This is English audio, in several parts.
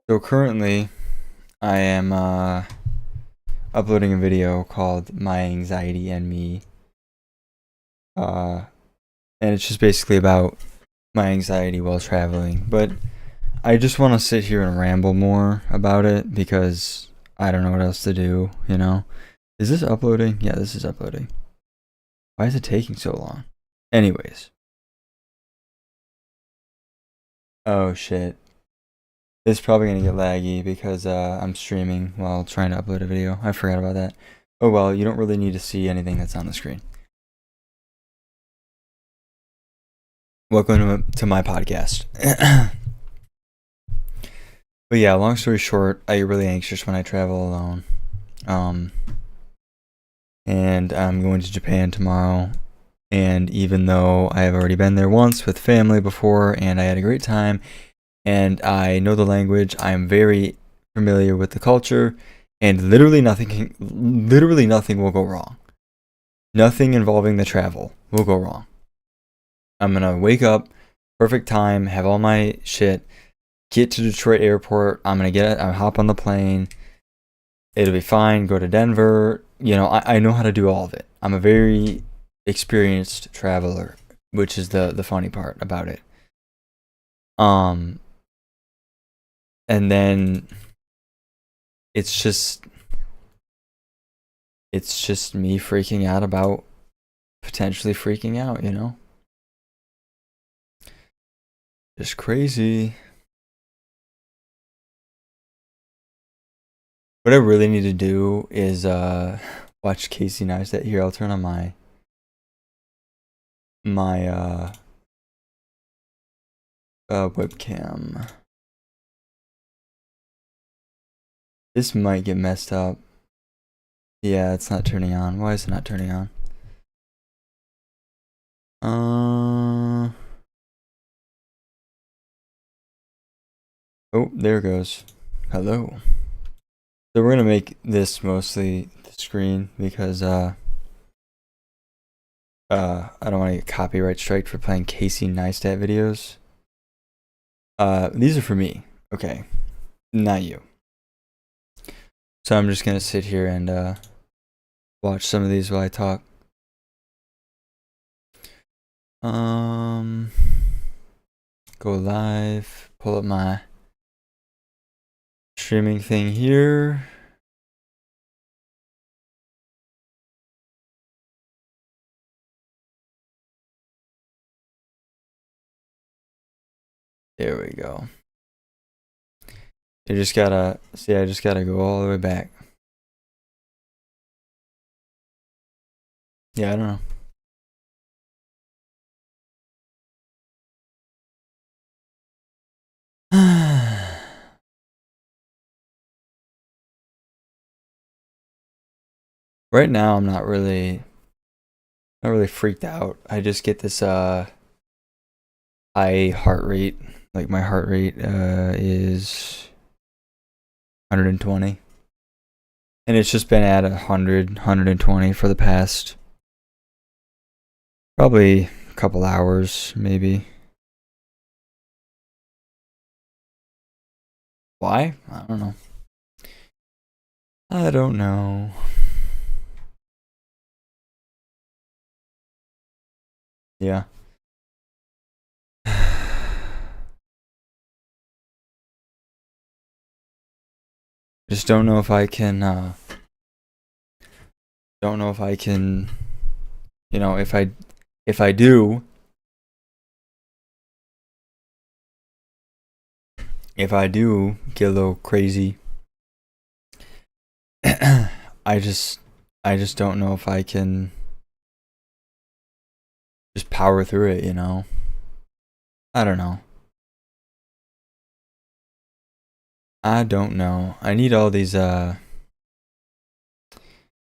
So currently, I am uploading a video called "My Anxiety and Me," uh, and it's just basically about my anxiety while traveling. But I just want to sit here and ramble more about it because I don't know what else to do. Is this uploading? Yeah, this is uploading. Why is it taking so long? Anyways, oh shit. It's probably gonna get laggy because I'm streaming while trying to upload a video. I forgot about that. Oh well, you don't really need to see anything that's on the screen. Welcome to my podcast. But yeah, long story short, I get really anxious when I travel alone. Um, and I'm going to Japan tomorrow. And even though I have already been there once with family before and I had a great time and I know the language, I'm very familiar with the culture and literally nothing will go wrong. Nothing involving the travel will go wrong. I'm going to wake up, perfect time, have all my shit, get to Detroit Airport. I'll hop on the plane. It'll be fine. Go to Denver. I know how to do all of it. I'm a very experienced traveler, which is the funny part about it. And then it's just me freaking out about potentially freaking out, Just crazy. What I really need to do is watch Casey Neistat. Here, I'll turn on my webcam. This might get messed up. Yeah, it's not turning on. Why is it not turning on? Oh, there it goes. Hello. So we're gonna make this mostly the screen because I don't want to get copyright strike for playing Casey Neistat videos. These are for me, okay, not you. So I'm just gonna sit here and watch some of these while I talk. Go live. Pull up my streaming thing here. There we go. I just gotta go all the way back. Yeah, I don't know. Right now I'm not really freaked out. I just get this high heart rate. Like my heart rate is 120. And it's just been at 120 for the past probably a couple hours, maybe. Why? I don't know. I don't know. Yeah. Just don't know if I can if I do get a little crazy, I just don't know if I can just power through it, I don't know. I don't know. I need all these travel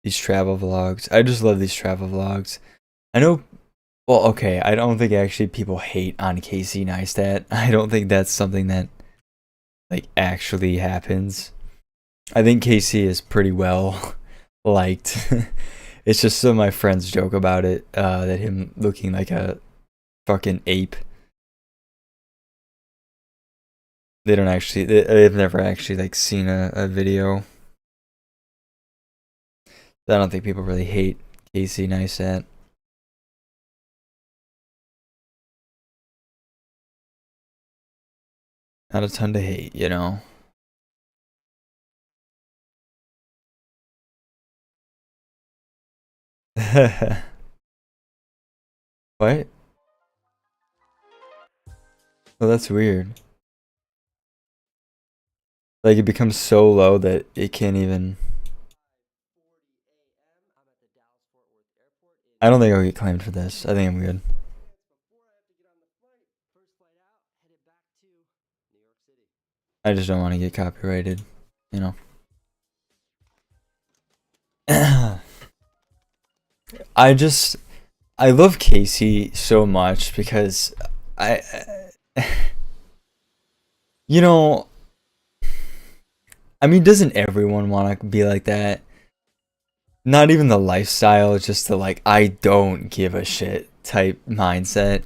vlogs. I just love these travel vlogs. I know. Well, okay. I don't think actually people hate on Casey Neistat. I don't think that's something that like actually happens. I think Casey is pretty well liked. It's just some of my friends joke about it. That him looking like a fucking ape. They don't actually. They've never actually like seen a video. I don't think people really hate Casey Neistat. Not a ton to hate, you know. What? Well, that's weird. Like it becomes so low that it can't even. I don't think I'll get claimed for this. I think I'm good. I just don't want to get copyrighted, you know. I love Casey so much because I you know, I mean, doesn't everyone want to be like that? Not even the lifestyle, just the like I don't give a shit type mindset.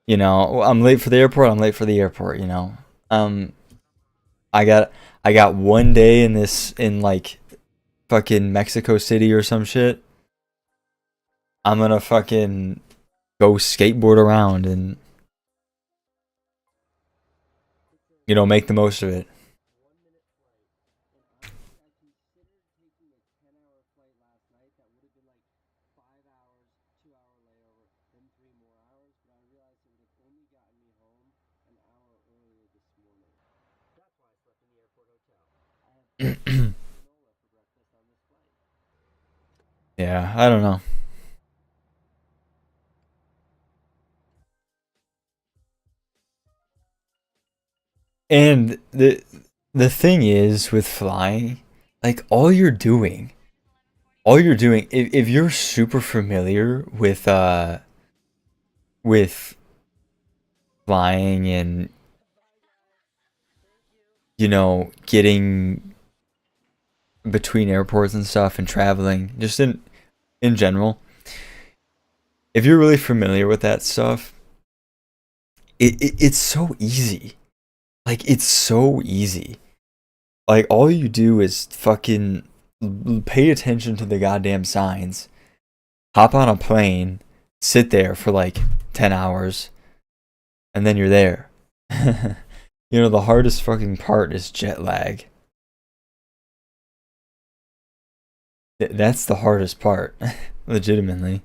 You know, I'm late for the airport, I'm late for the airport, you know. Um I got I got one day in like fucking Mexico City or some shit. I'm gonna fucking go skateboard around and make the most of it. Yeah, I don't know. And the thing is with flying, like all you're doing if you're super familiar with flying and getting between airports and stuff and traveling just in general, if you're really familiar with that stuff, it's so easy. Like it's so easy. Like all you do is fucking pay attention to the goddamn signs, hop on a plane, sit there for like 10 hours, and then you're there. The hardest fucking part is jet lag. That's the hardest part, legitimately.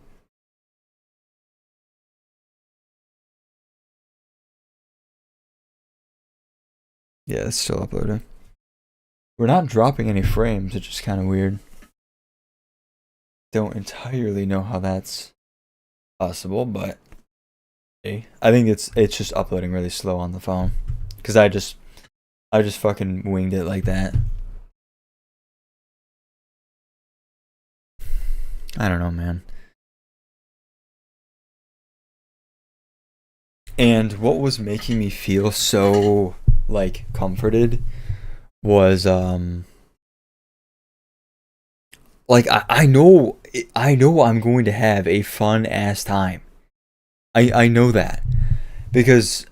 Yeah, it's still uploading. We're not dropping any frames, which is kind of weird. Don't entirely know how that's possible, but hey, I think it's just uploading really slow on the phone because I just fucking winged it like that. I don't know, man. And what was making me feel so like comforted was like I know I'm going to have a fun ass time. I know that because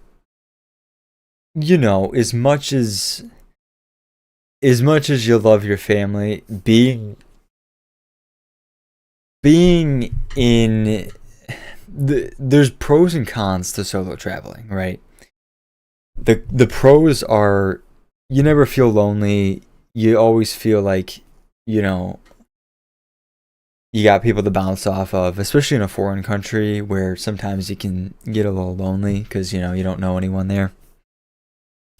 as much as you love your family, being in there's pros and cons to solo traveling, right? The pros are you never feel lonely. You always feel like, you know, you got people to bounce off of, especially in a foreign country where sometimes you can get a little lonely because, you don't know anyone there.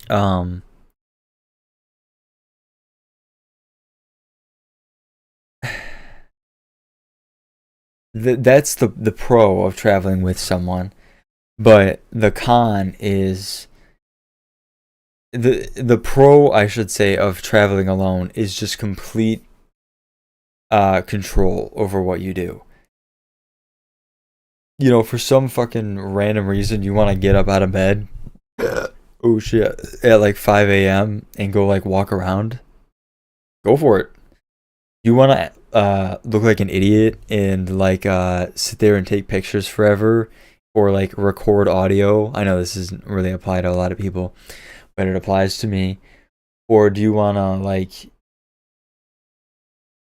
Um that's the pro of traveling with someone, but the con is the pro, I should say, of traveling alone is just complete control over what you do. For some fucking random reason, you want to get up out of bed. Oh shit! At like 5 a.m. and go like walk around. Go for it. You want to look like an idiot and like sit there and take pictures forever or like record audio? I know this doesn't really apply to a lot of people, but it applies to me. Or do you want to like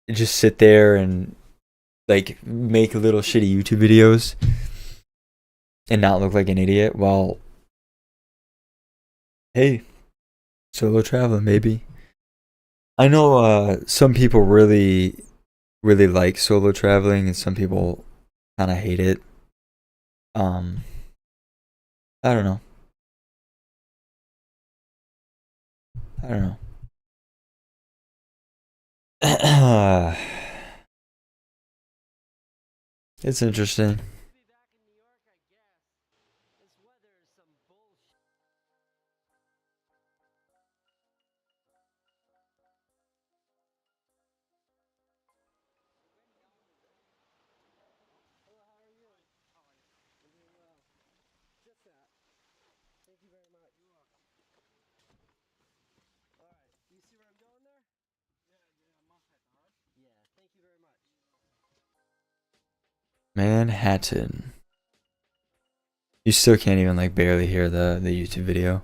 just sit there and like make little shitty YouTube videos and not look like an idiot? Well, hey, solo traveling, maybe. I know some people really like solo traveling and some people kind of hate it. Um, I don't know. I don't know. It's interesting. Manhattan. You still can't even like barely hear the YouTube video.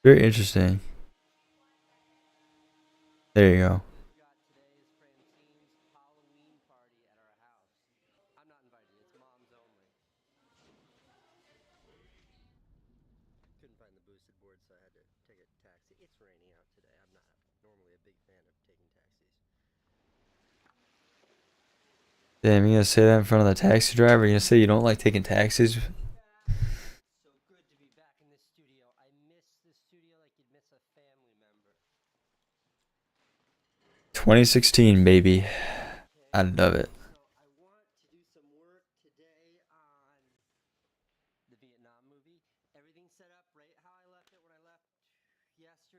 Very interesting. There you go. Damn, you gonna say that in front of the taxi driver? You gonna say you don't like taking taxis? 2016, baby. I love it.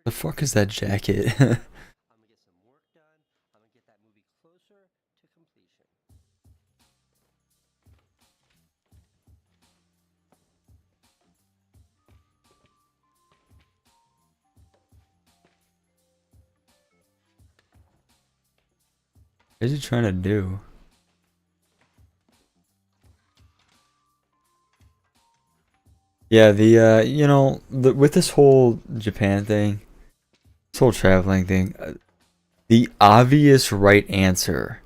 The fuck is that jacket? What is he trying to do? Yeah, with this whole Japan thing, this whole traveling thing, the obvious right answer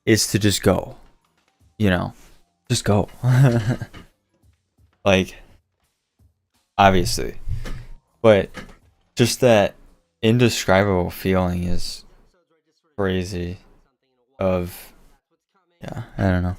is to just go. You know, just go. Like, obviously. But just that indescribable feeling is crazy of, yeah, I don't know.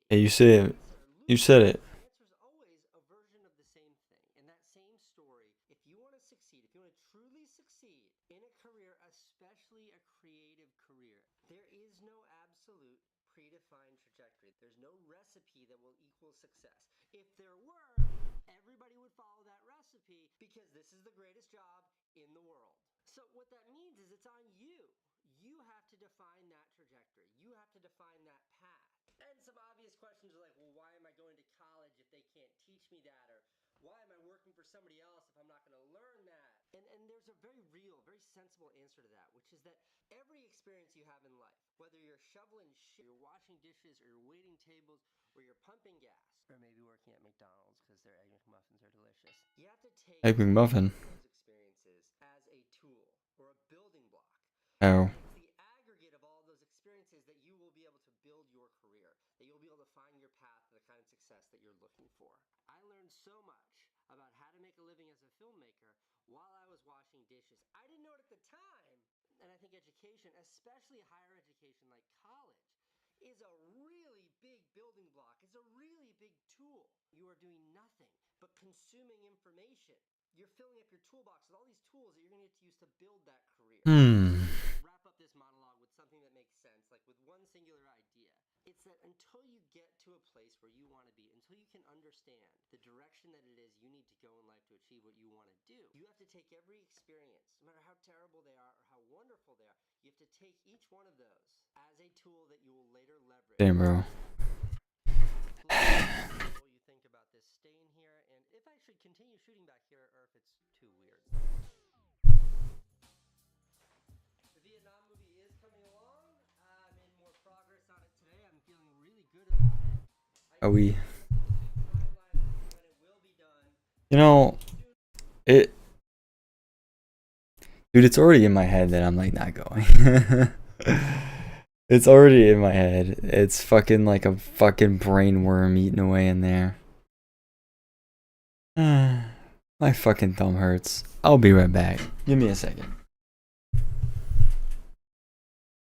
Hey, you said it. Egg McMuffin. Oh. education, especially higher education like college, is a really big building block. It's a really big tool. You are doing nothing but consuming information. You're filling up your toolbox with all these tools that you're going to get to use to build that career. Wrap up this monologue with something that makes sense, like with one singular idea. It's that until you get to a place where you want to be, until you can understand the direction that it is you need to go in life to achieve what you want to do, you have to take every experience, no matter how terrible they are or how wonderful they are, you have to take each one of those as a tool that you will later leverage. Damn, bro. What you think about this staying here, and if I should continue shooting back here or if it's too weird. The Vietnam movie is coming along. I made more progress on it today. I'm feeling really good about it. Are we? When it will be done. You know, it. Dude, it's already in my head that I'm like not going. It's already in my head. It's fucking like a fucking brain worm eating away in there. My fucking thumb hurts. I'll be right back. Give me a second.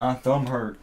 My thumb hurt.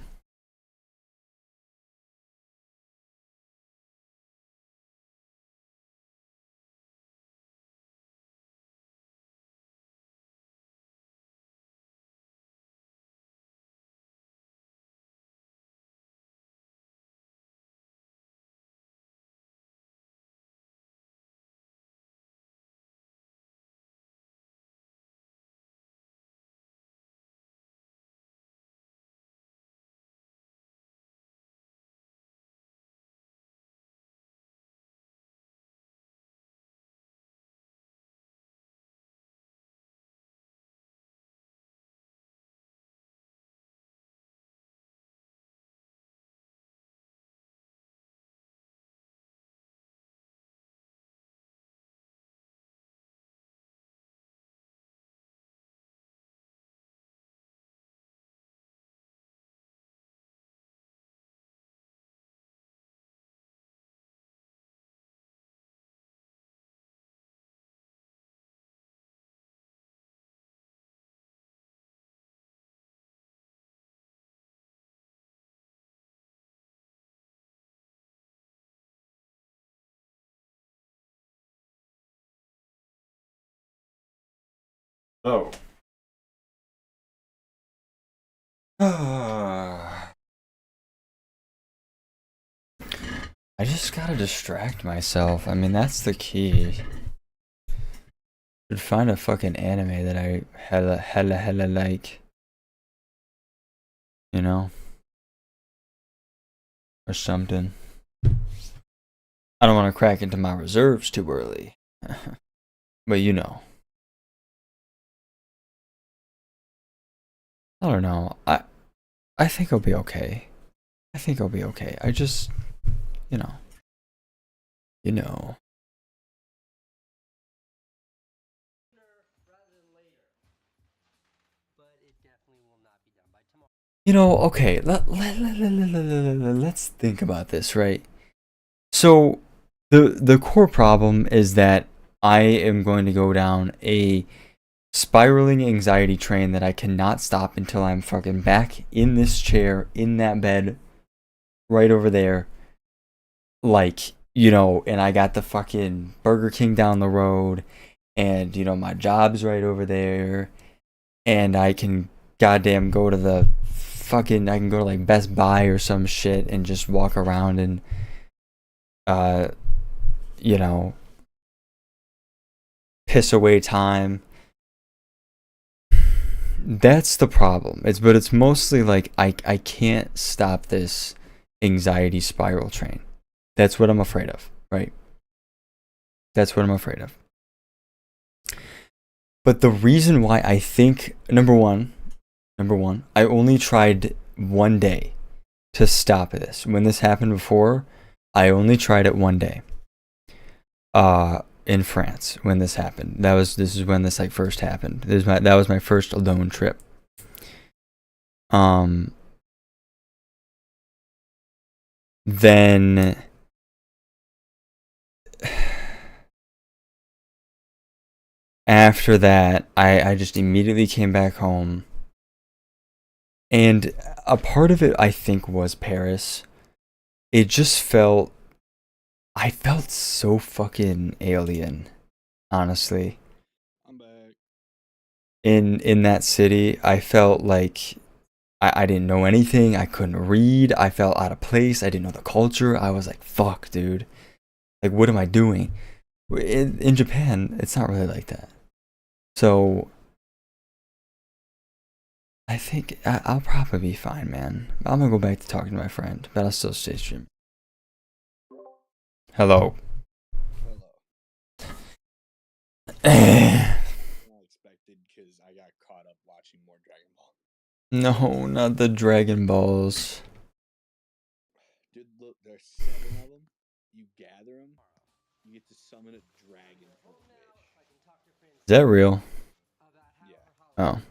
Oh. I just gotta distract myself. I mean, that's the key. Should find a fucking anime that I hella like. You know? Or something. I don't want to crack into my reserves too early. But you know. I don't know. I think I'll be okay. I think I'll be okay. I just, you know. You know. You know, okay, let's think about this, right? So, the core problem is that I am going to go down a spiraling anxiety train that I cannot stop until I'm fucking back in this chair, in that bed, right over there. Like, you know, and I got the fucking Burger King down the road, and, you know, my job's right over there, and I can goddamn go to the fucking, I can go to like Best Buy or some shit and just walk around and, you know, piss away time. That's the problem. But it's mostly like I can't stop this anxiety spiral train. That's what I'm afraid of, right? That's what I'm afraid of. But the reason why I think number one, I only tried one day to stop this. When this happened before, I only tried it one day. In France when this happened. This is when this like first happened. That was my first alone trip. Then after that, I just immediately came back home And a part of it, I think, was Paris. It just felt, I felt so fucking alien, honestly. I'm back. In that city, I felt like I didn't know anything. I couldn't read. I felt out of place. I didn't know the culture. I was like, fuck, dude. Like, what am I doing? In Japan, it's not really like that. So, I think I'll probably be fine, man. I'm gonna go back to talking to my friend, but I'll still stay streaming. Hello. Hello. Not expected because I got caught up watching more Dragon Ball. No, not the Dragon Balls. Dude, look, there's 7 of them. You gather them, you get to summon a dragon from a wish. Is that real? Yeah. Oh.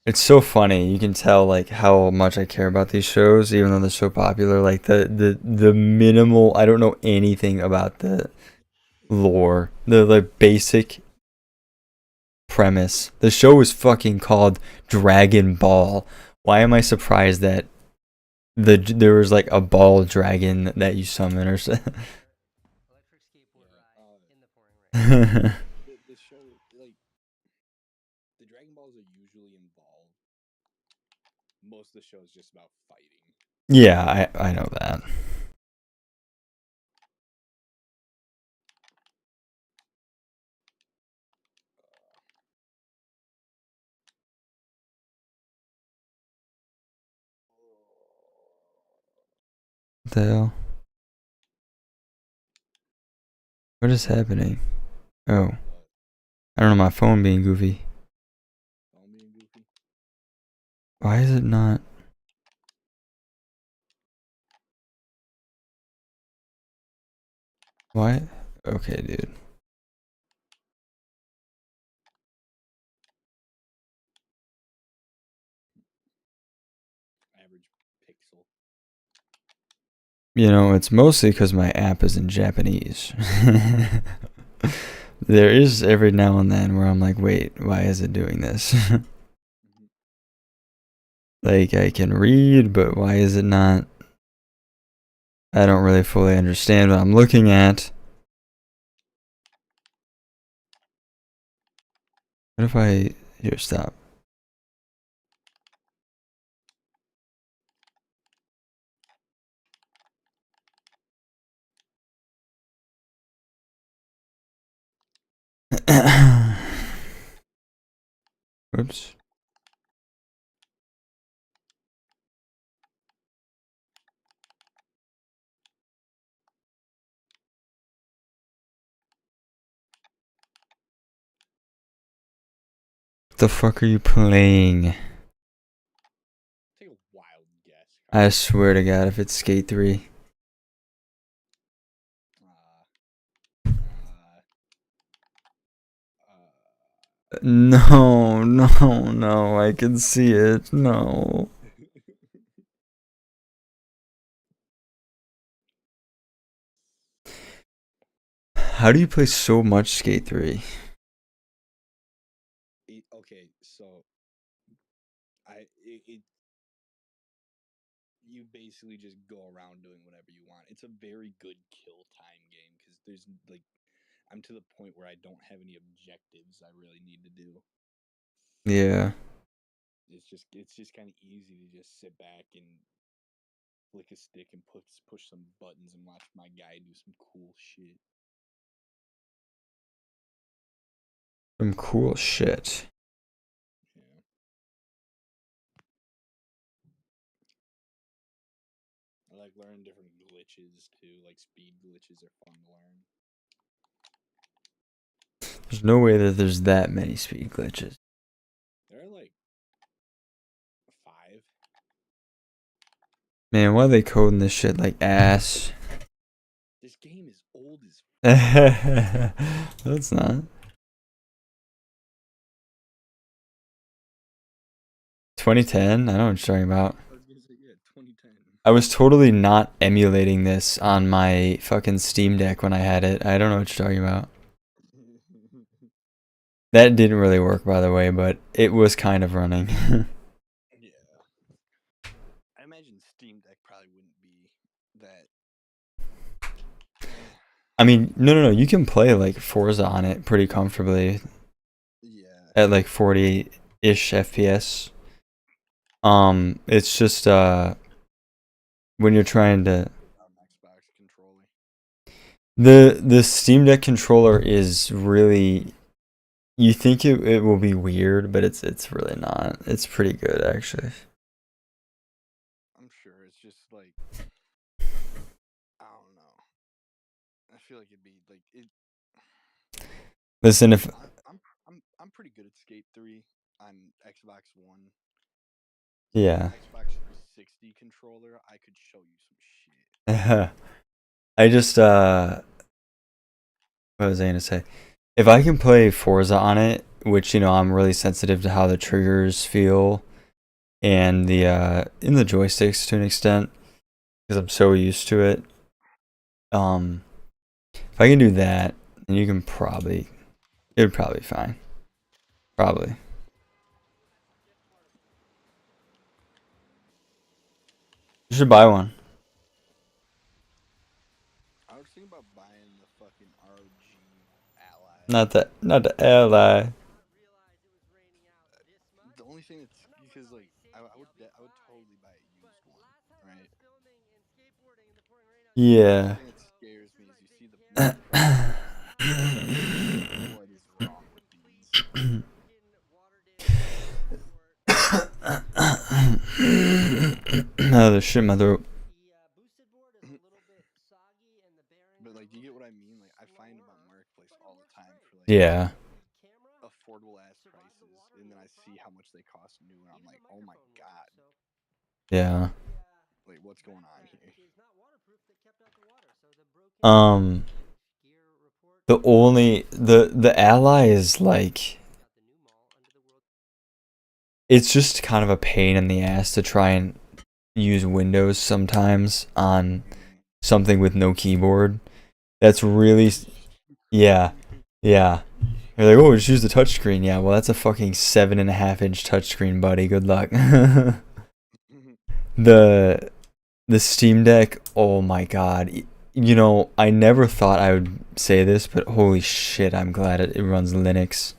It's so funny. You can tell like how much I care about these shows, even though they're so popular. Like the minimal. I don't know anything about the lore, the basic premise. The show is fucking called Dragon Ball. Why am I surprised that there was like a ball dragon that you summon or something? The show, like, the Dragon Balls are usually involved. Most of the show is just about fighting. Yeah, I know that. What the hell? What is happening? Oh, I don't know. My phone being goofy. Phone being goofy. Why is it not? Why? Okay, dude. Average pixel. You know, it's mostly because my app is in Japanese. There is every now and then where I'm like, wait, why is it doing this? Like, I can read, but why is it not? I don't really fully understand what I'm looking at. What if I... Here, stop. Oops. What the fuck are you playing? Take a wild guess. I swear to God, if it's Skate 3. No, no, no, I can see it. No. How do you play so much Skate 3? Okay, so you basically just go around doing whatever you want. It's a very good kill time game because there's like, I'm to the point where I don't have any objectives I really need to do. Yeah. It's just kind of easy to just sit back and flick a stick and push some buttons and watch my guy do some cool shit. Some cool shit. Yeah. I like learning different glitches too. Like speed glitches are fun to learn. There's no way that there's that many speed glitches. There are like 5. Man, why are they coding this shit like ass? This game is old as No, it's not. 2010? I know what you're talking about. I was gonna say, yeah, 2010. I was totally not emulating this on my fucking Steam Deck when I had it. I don't know what you're talking about. That didn't really work, by the way, but it was kind of running. I mean, no. You can play like Forza on it pretty comfortably Yeah. at like 40-ish FPS. It's just when you're trying to Xbox controller. the Steam Deck controller is really, you think it will be weird, but it's really not. It's pretty good actually. I'm sure it's just like I don't know. I feel like it'd be like it. Listen, if I'm pretty good at Skate 3 on Xbox One. yeah. Xbox 360 controller, I could show you some shit. I just what was I gonna say? If I can play Forza on it, which I'm really sensitive to how the triggers feel and the in the joysticks to an extent because I'm so used to it. If I can do that, then you can it'd probably be fine. Probably. You should buy one. I was thinking about buying the fucking ROG Ally. Not the ally. The only thing that's because like I would totally buy a used one, right? The Yeah. thing that scares me is you see the new prices. What is wrong with these? Oh, the shit in my throat. But like, do you get what I mean? Like, I find them on Marketplace all the time for like Yeah. affordable ass prices, and then I see how much they cost new, and I'm like, oh my god, Yeah. like what's going on here? The only the ally is like, it's just kind of a pain in the ass to try and use Windows sometimes on something with no keyboard. That's really, yeah, yeah. You're like, oh, just use the touchscreen. Yeah, well, that's a fucking 7.5-inch touchscreen, buddy. Good luck. the the Steam Deck. Oh my god. I never thought I would say this, but holy shit, I'm glad it runs Linux.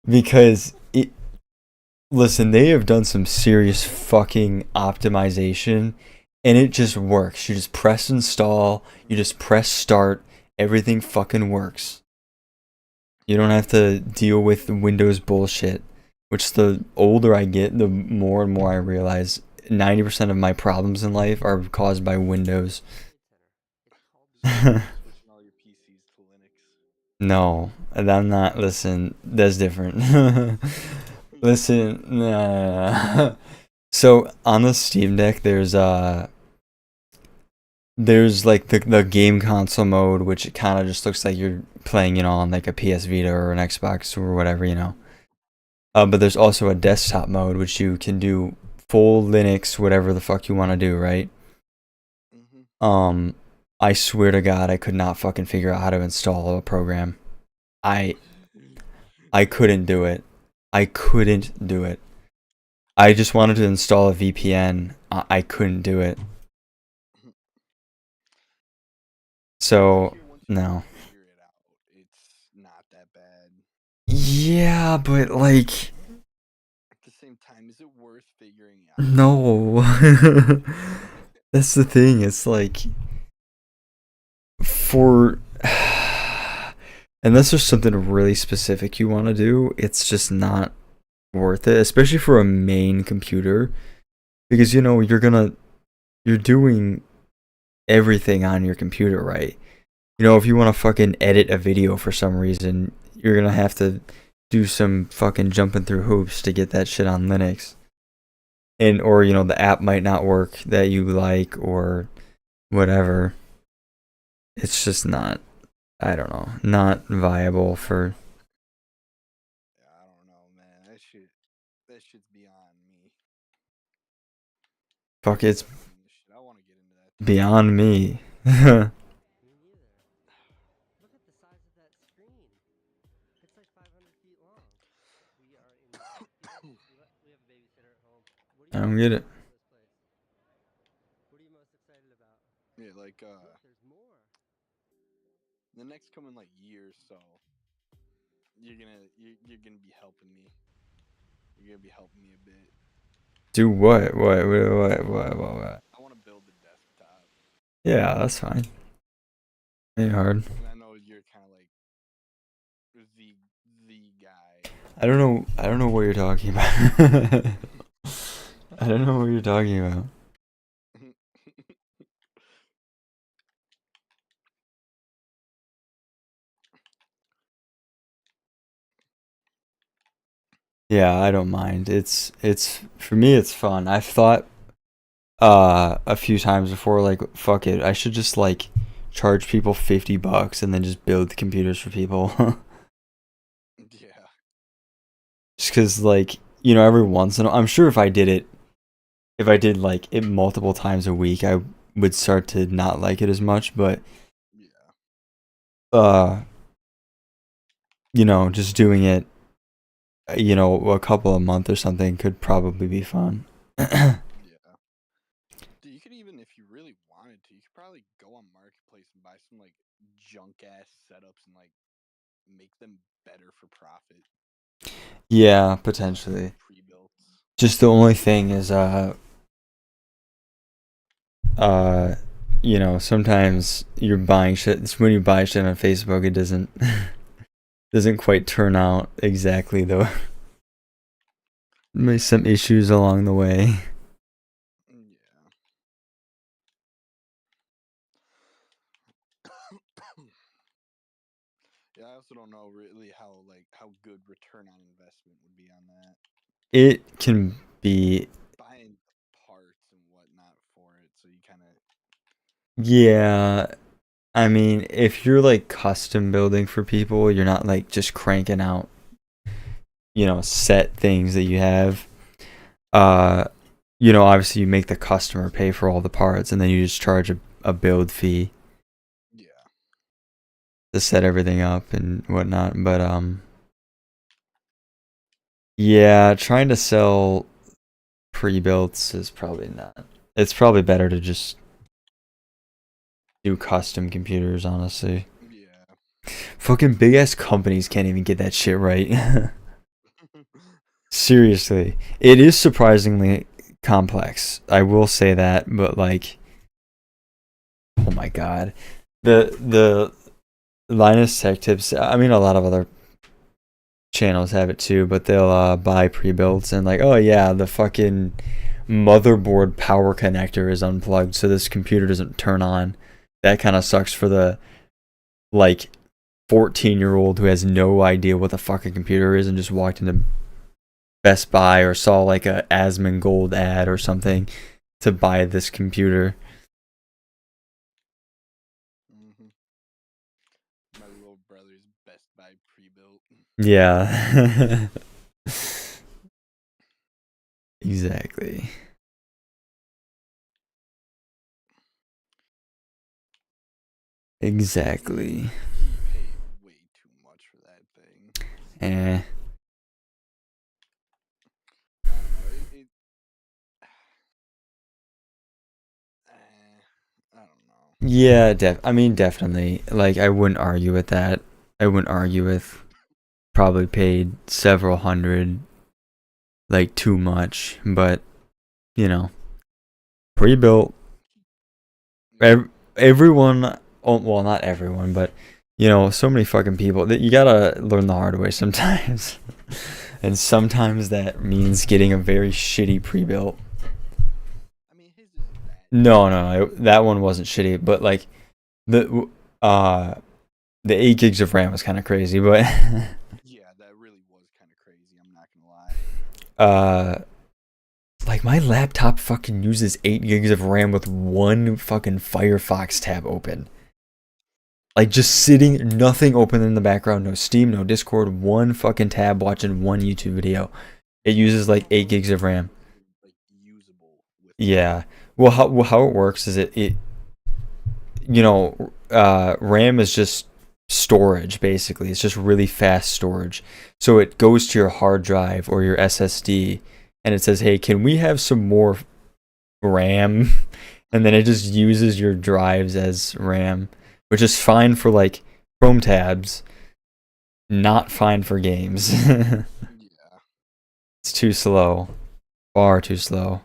Because listen, they have done some serious fucking optimization and it just works. You just press install, you just press start, everything fucking works. You don't have to deal with Windows bullshit, which the older I get, the more and more I realize 90% of my problems in life are caused by Windows. Switching all your PCs to Linux. No, I'm not. Listen, that's different. Listen, nah. So on the Steam Deck, there's like the game console mode, which it kind of just looks like you're playing, on like a PS Vita or an Xbox or whatever. But there's also a desktop mode, which you can do full Linux, whatever the fuck you want to do, right? Mm-hmm. I swear to God, I could not fucking figure out how to install a program. I couldn't do it. I couldn't do it. I just wanted to install a VPN. I couldn't do it. So, no. Figure it out. It's not that bad. Yeah, but like, At the same time, is it worth figuring out? no. That's the thing. It's like, for unless there's something really specific you want to do, it's just not worth it, especially for a main computer, because you're doing everything on your computer, right? If you want to fucking edit a video for some reason, you're gonna have to do some fucking jumping through hoops to get that shit on Linux. Or the app might not work that you like or whatever. It's just not, I don't know, not viable for. Yeah, I don't know, man. That shit's beyond me. Fuck, it's I want to get into that. beyond me. Me neither. Look at the size of that screen. It's like 500 feet long. We are in. We have a babysitter at home. I don't get it. What are you most excited about? Yeah, like The next coming like year or so, you're gonna be helping me. You're gonna be helping me a bit. Do what? What? I want to build the desktop. Yeah, that's fine. Ain't hard. And I know you're kind of like the guy. I don't know. I don't know what you're talking about. I don't know what you're talking about. Yeah, I don't mind. It's for me it's fun. I've thought a few times before like fuck it. I should just like charge people $50 and then just build the computers for people. Yeah. Just cuz like, you know, every once in a, I'm sure if I did like it multiple times a week, I would start to not like it as much, but Yeah. you know, just doing it, you know, a couple a month or something could probably be fun. Yeah. Dude, you could even, if you really wanted to, you could probably go on Marketplace and buy some like junk ass setups and like make them better for profit. Yeah, potentially. Pre-built. Just the only thing is you know, sometimes you're buying shit. It's when you buy shit on Facebook, it doesn't quite turn out exactly though. Maybe some issues along the way. Yeah, I also don't know really how good return on investment would be on that. It can be Buying parts and whatnot for it, so you kind of. yeah. I mean, if you're like custom building for people, you're not like just cranking out, you know, set things that you have. You know, obviously you make the customer pay for all the parts and then you just charge a build fee. Yeah. To set everything up and whatnot. But yeah, trying to sell pre-builts is probably not. It's probably better to just do custom computers, honestly. Yeah. Fucking big ass companies can't even get that shit right. Seriously, it is surprisingly complex. I will say that, but like, oh my god, the Linus Tech Tips. I mean, a lot of other channels have it too, but they'll buy pre-builts and like, oh yeah, the fucking motherboard power connector is unplugged, so this computer doesn't turn on. That kind of sucks for the like 14-year-old who has no idea what the fuck a computer is and just walked into Best Buy or saw like a Asmongold ad or something to buy this computer. My little brother's Best Buy pre-built. Yeah. Exactly. Exactly. He paid way too much for that thing. Eh. I don't know. Yeah, I mean, definitely. Like, I wouldn't argue with that. I wouldn't argue with probably paid several hundred, like, too much. But, you know, pre-built. Everyone, oh, well, not everyone, but, you know, so many fucking people that you gotta learn the hard way sometimes. And sometimes that means getting a very shitty pre-built. I mean, his isn't that. No, that one wasn't shitty, but like the 8 gigs of RAM was kind of crazy, but Yeah, that really was kind of crazy. I'm not gonna lie. like my laptop fucking uses 8 gigs of RAM with one fucking Firefox tab open. Like just sitting, nothing open in the background, no Steam, no Discord, one fucking tab watching one YouTube video. It uses like 8 gigs of RAM. Like usable. Yeah. Well, how it works is it you know, RAM is just storage basically. It's just really fast storage. So it goes to your hard drive or your SSD and it says, "Hey, can we have some more RAM?" And then it just uses your drives as RAM, which is fine for like Chrome tabs, not fine for games. Yeah. It's too slow. Far too slow.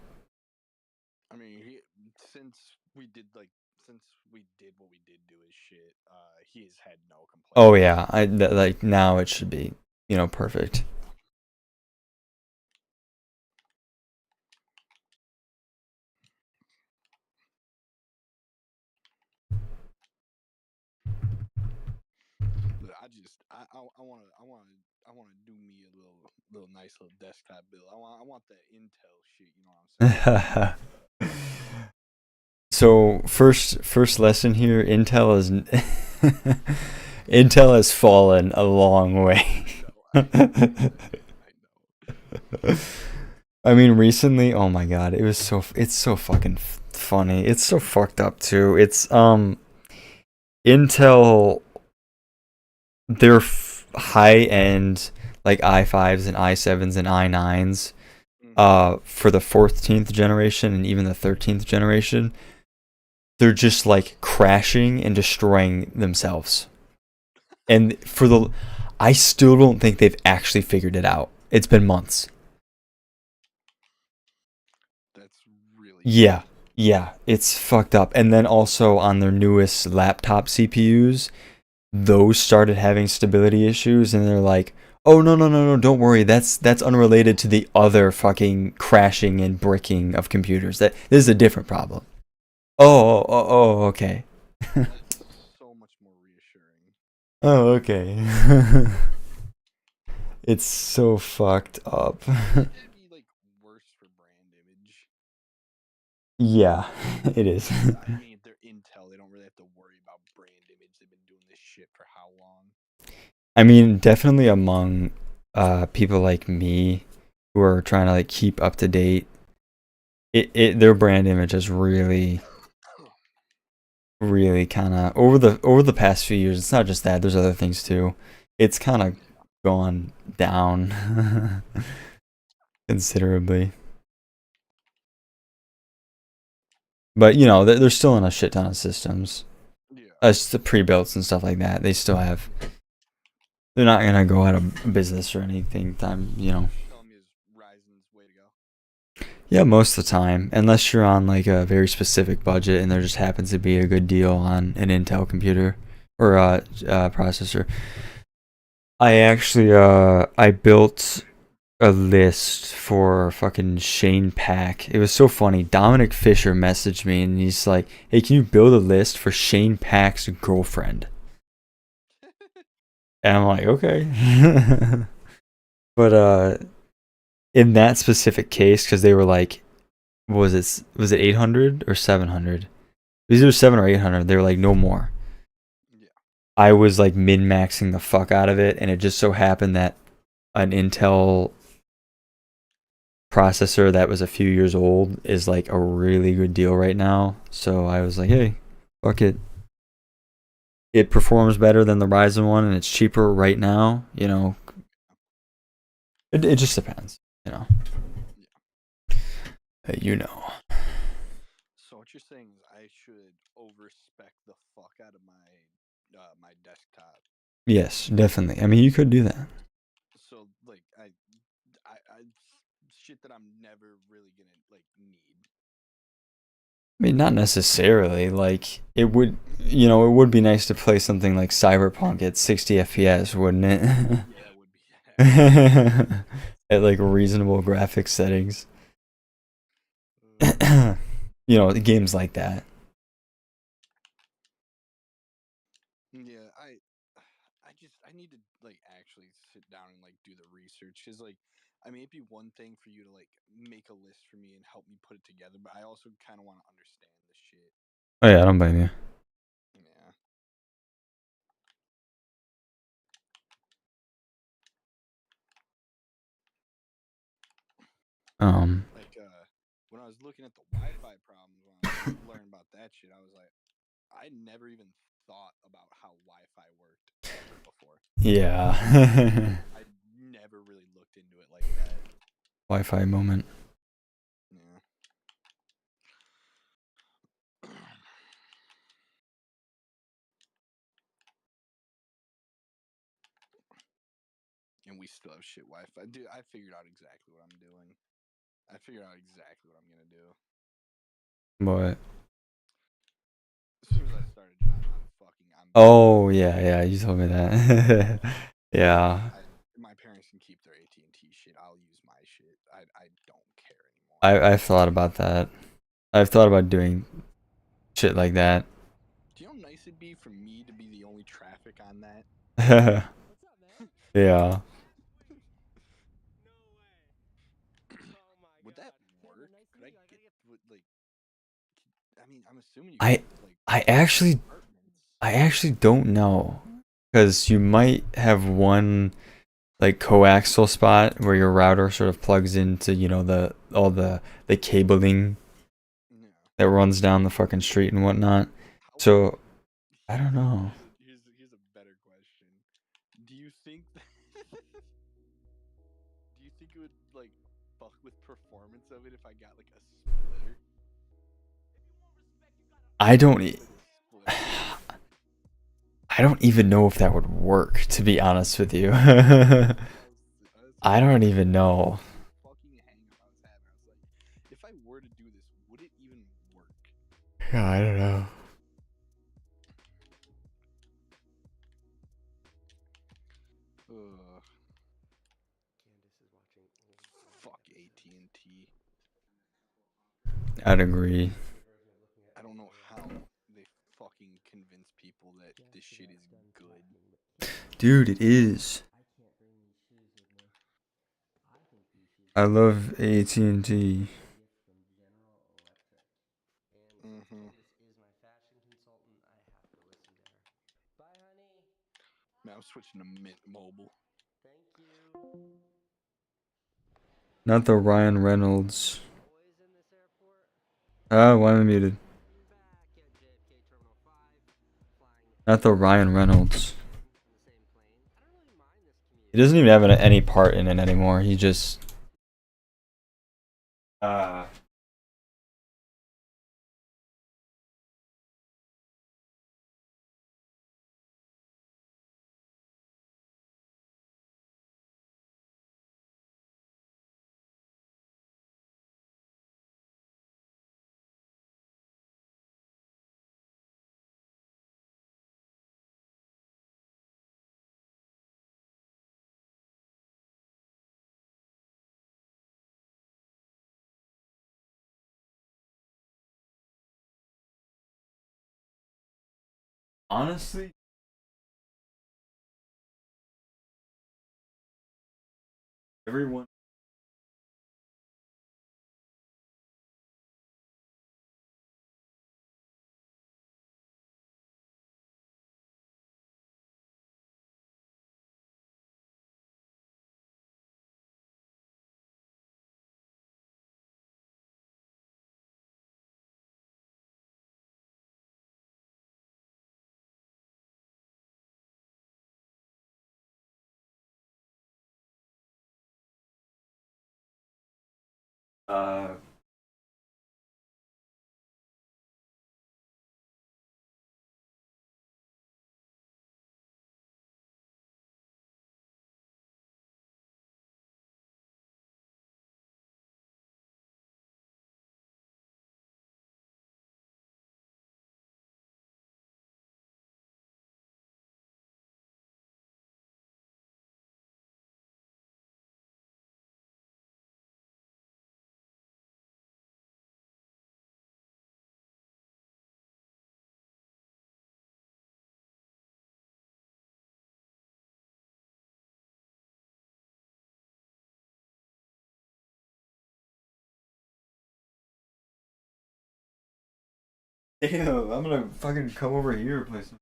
I mean, since we did what we did to his shit, he has had no complaints. Oh yeah, like now it should be, perfect. Look, I wanna do me a little nice little desktop build. I want that Intel shit. You know what I'm saying? So first lesson here, Intel has fallen a long way. I know. I mean, recently, oh my god, it's so fucking funny. It's so fucked up too. It's Intel, their high end like i5s and i7s and i9s for the 14th generation and even the 13th generation, they're just like crashing and destroying themselves. And I still don't think they've actually figured it out. It's been months. That's really Yeah, it's fucked up. And then also on their newest laptop CPUs, those started having stability issues, and they're like, "Oh no, don't worry. That's unrelated to the other fucking crashing and bricking of computers. That this is a different problem." Oh, okay. That's so much more reassuring. Oh, okay. It's so fucked up. It'd be like worse for brand image. Yeah, it is. I mean, they're Intel. They don't really have to worry about brand image. They've been doing this shit for how long? I mean, definitely among people like me who are trying to like keep up to date, their brand image has really kind of over the past few years. It's not just that. There's other things too. It's kind of gone down considerably. But they're still in a shit ton of systems. Yeah. As the pre-builts and stuff like that, they still have. They're not gonna go out of business or anything. Telling me is Ryzen's way to go. Yeah, most of the time, unless you're on like a very specific budget and there just happens to be a good deal on an Intel computer or processor. I actually I built a list for fucking Shane Pack. It was so funny. Dominic Fisher messaged me and he's like, "Hey, can you build a list for Shane Pack's girlfriend?" And I'm like, "Okay." But in that specific case, because they were like, what was it? Was it 800 or 700? It was either 7 or 800. They were like, no more. Yeah. I was like min maxing the fuck out of it, and it just so happened that an Intel processor that was a few years old is like a really good deal right now. So I was like, hey, fuck it. It performs better than the Ryzen one, and it's cheaper right now. It just depends. Yeah. So what you're saying is I should overspec the fuck out of my desktop. Yes, definitely. I mean, you could do that. So like I shit that I'm never really gonna like need. I mean, not necessarily. Like, it would be nice to play something like Cyberpunk at 60 FPS, wouldn't it? Yeah, it would be. At like reasonable graphics settings. Games like that. Yeah, I need to like actually sit down and like do the research because like I mean it'd be one thing for you to like make a list for me and help me put it together, but I also kind of want to understand the shit. Oh yeah, I don't blame you. Yeah. Like when I was looking at the Wi-Fi problems when I was learning about that shit, I was like, I never even thought about how Wi-Fi worked before. Yeah. I never really looked into it like that. Wi-Fi moment. Yeah. still have shit Wi-Fi. Dude, I figured out exactly what I'm doing. I figured out exactly what I'm gonna do. What? As soon as I start a job, I'm Oh yeah, you told me that. Yeah. my parents can keep their AT&T shit. I'll use my shit. I don't care anymore. I've thought about that. I've thought about doing shit like that. Do you know how nice it'd be for me to be the only traffic on that? What's up, man? Yeah. No way. Oh my Would god. that Taylor, work? nice to Could I meet you. I get gotta get like? I mean, I'm assuming you I could like I actually apartments. I actually don't know, because you might have one like coaxial spot where your router sort of plugs into, you know, the all the cabling No. that runs down the fucking street and whatnot. How? So I don't know. Here's a better question. Do you think do you think it would like fuck with performance of it if I got like a splitter? I don't e- Like a splitter. I don't even know if that would work, to be honest with you. I don't even know. Fucking hang up I was having. I was like, if I were to do this, would it even work? Yeah, I don't know. Ugh, Candace is watching. fuck AT&T. I'd agree. I don't know how they fucking convince people that this shit is good. Dude, it is. I can't bring these shoes with me. I think these shoes I are love AT&T. a gift from General Electric. And Mm-hmm. Candace is my fashion consultant. I have to listen to her. Bye, honey. Man, I'm switching to Mint Mobile. Thank you. Not the Ryan Reynolds. Always in this airport. Why am I muted? Back at JFK Terminal 5, flying Not the Ryan Reynolds. in the same plane. I don't really mind this commute. He doesn't even have any part in it anymore. He just honestly, everyone. Uh, Damn, I'm gonna fucking come over here and play some.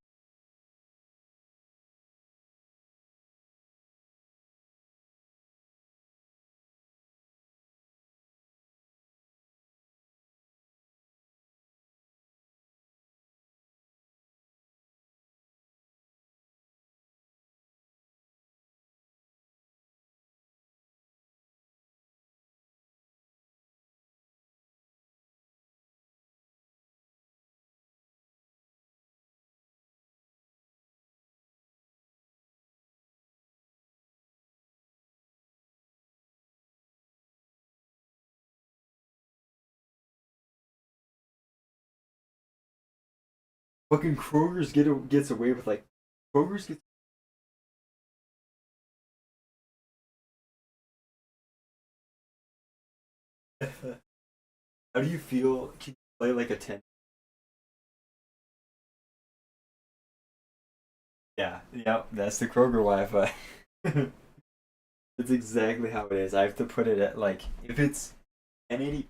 Fucking Kroger's gets away with like Kroger's gets. How do you feel? Can you play like a 10? Yeah, yep, that's the Kroger Wi-Fi. It's exactly how it is. I have to put it at like if it's 1080.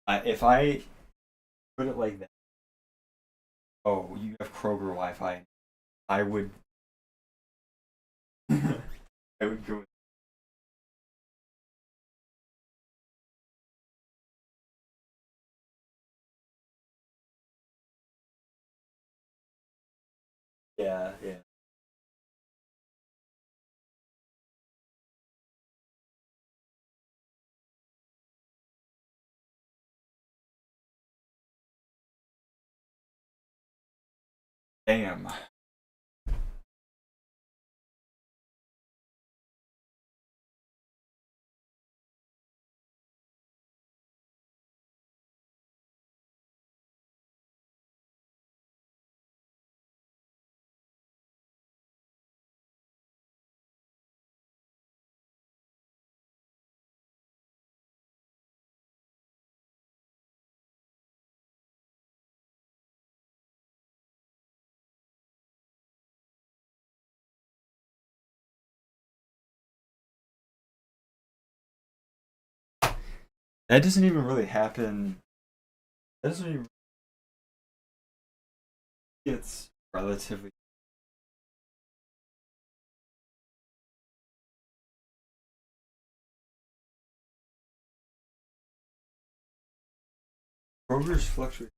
If I put it like that, oh, you have Kroger Wi-Fi. I would, I would go. Yeah, yeah. Damn. That doesn't even really happen. That doesn't even. It's relatively. Kroger's fluctuate.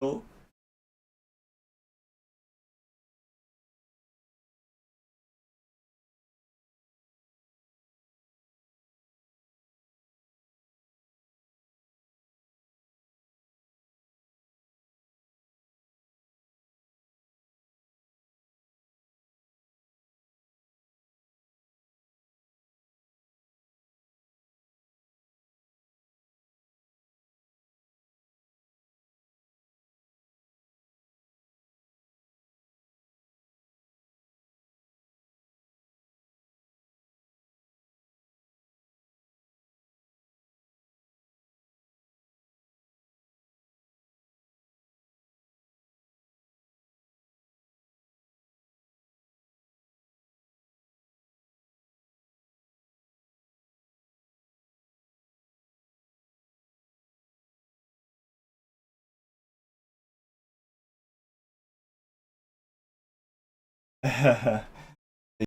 Cool.